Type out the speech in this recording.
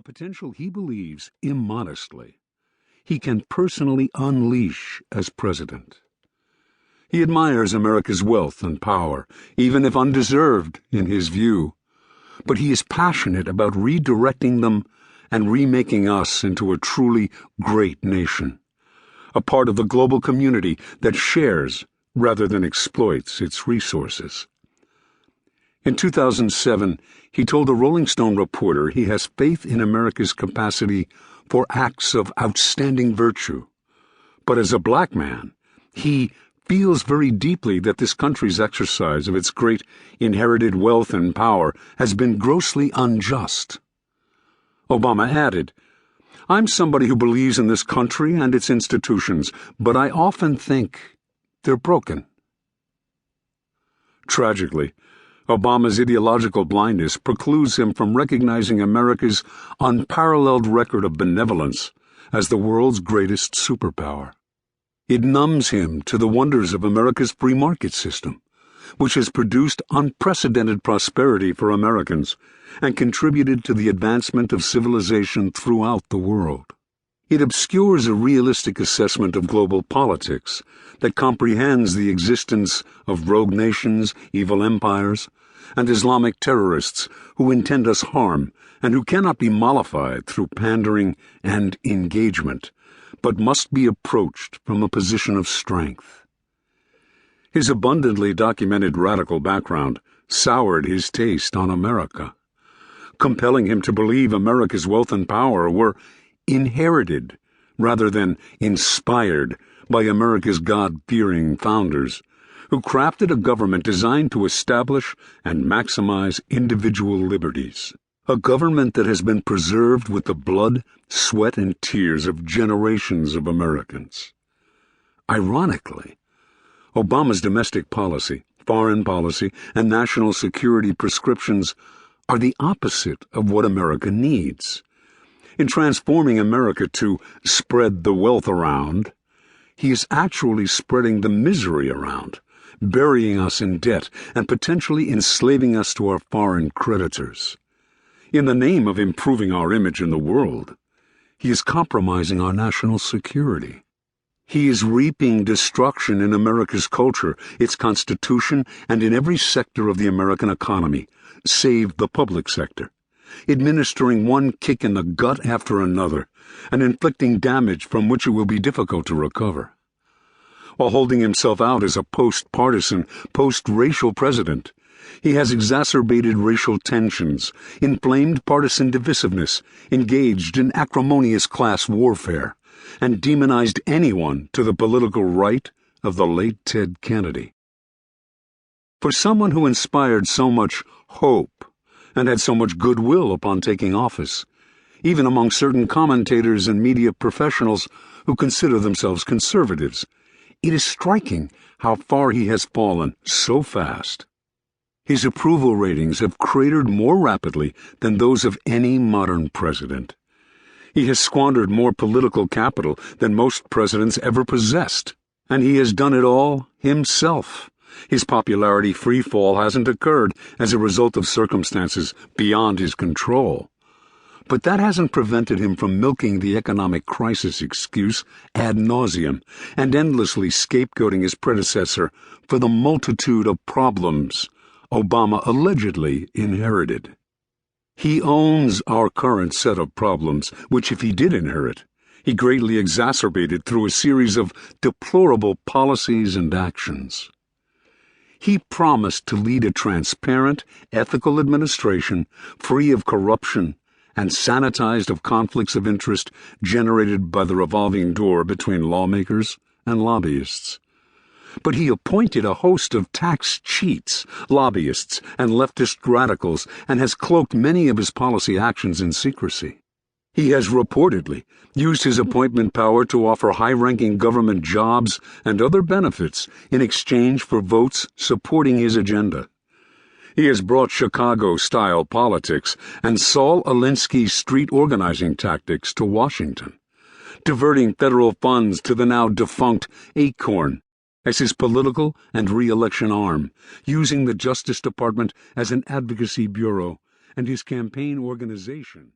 a potential he believes, immodestly, he can personally unleash as president. He admires America's wealth and power, even if undeserved in his view, but he is passionate about redirecting them and remaking us into a truly great nation, a part of the global community that shares rather than exploits its resources. In 2007, he told a Rolling Stone reporter he has faith in America's capacity for acts of outstanding virtue. But as a black man, he feels very deeply that this country's exercise of its great inherited wealth and power has been grossly unjust. Obama added, "I'm somebody who believes in this country and its institutions, but I often think they're broken." Tragically, Obama's ideological blindness precludes him from recognizing America's unparalleled record of benevolence as the world's greatest superpower. It numbs him to the wonders of America's free market system, which has produced unprecedented prosperity for Americans and contributed to the advancement of civilization throughout the world. It obscures a realistic assessment of global politics that comprehends the existence of rogue nations, evil empires, and Islamic terrorists who intend us harm and who cannot be mollified through pandering and engagement, but must be approached from a position of strength. His abundantly documented radical background soured his taste on America, compelling him to believe America's wealth and power were inherited rather than inspired by America's God-fearing founders, who crafted a government designed to establish and maximize individual liberties. A government that has been preserved with the blood, sweat, and tears of generations of Americans. Ironically, Obama's domestic policy, foreign policy, and national security prescriptions are the opposite of what America needs. In transforming America to spread the wealth around, he is actually spreading the misery around, burying us in debt and potentially enslaving us to our foreign creditors. In the name of improving our image in the world, he is compromising our national security. He is reaping destruction in America's culture, its constitution, and in every sector of the American economy, save the public sector, administering one kick in the gut after another, and inflicting damage from which it will be difficult to recover. While holding himself out as a post-partisan, post-racial president, he has exacerbated racial tensions, inflamed partisan divisiveness, engaged in acrimonious class warfare, and demonized anyone to the political right of the late Ted Kennedy. For someone who inspired so much hope and had so much goodwill upon taking office, even among certain commentators and media professionals who consider themselves conservatives, it is striking how far he has fallen so fast. His approval ratings have cratered more rapidly than those of any modern president. He has squandered more political capital than most presidents ever possessed, and he has done it all himself. His popularity freefall hasn't occurred as a result of circumstances beyond his control. But that hasn't prevented him from milking the economic crisis excuse ad nauseum and endlessly scapegoating his predecessor for the multitude of problems Obama allegedly inherited. He owns our current set of problems, which, if he did inherit, he greatly exacerbated through a series of deplorable policies and actions. He promised to lead a transparent, ethical administration, free of corruption and sanitized of conflicts of interest generated by the revolving door between lawmakers and lobbyists. But he appointed a host of tax cheats, lobbyists, and leftist radicals, and has cloaked many of his policy actions in secrecy. He has reportedly used his appointment power to offer high-ranking government jobs and other benefits in exchange for votes supporting his agenda. He has brought Chicago-style politics and Saul Alinsky street organizing tactics to Washington, diverting federal funds to the now defunct Acorn as his political and re-election arm, using the Justice Department as an advocacy bureau and his campaign organization